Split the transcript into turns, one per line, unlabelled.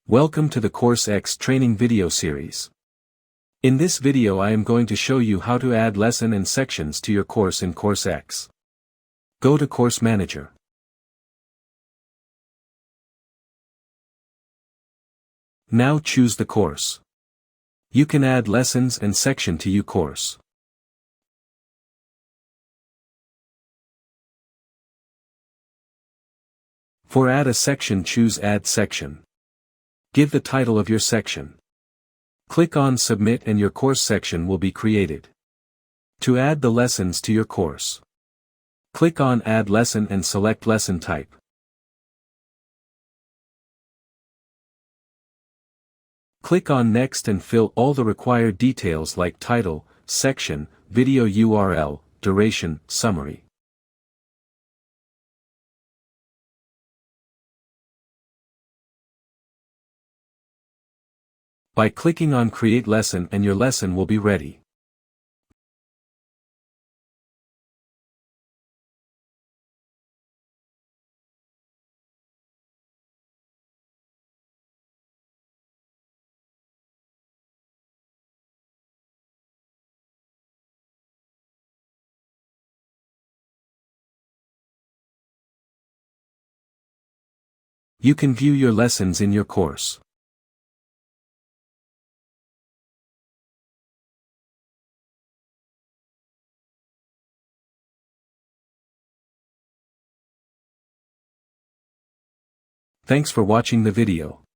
Welcome to the CourseX training video series. In this video I am going to show you how to add lesson and sections to your course in CourseX. Go to Course Manager. Now choose the course. You can add lessons and section to your course. For add a section, choose Add Section. Give the title of your section. Click on Submit and your course section will be created. To add the lessons to your course, click on Add Lesson and select Lesson Type. Click on Next and fill all the required details like title, section, video URL, duration, summary. By clicking on Create Lesson and your lesson will be ready. You can view your lessons in your course. Thanks for watching the video.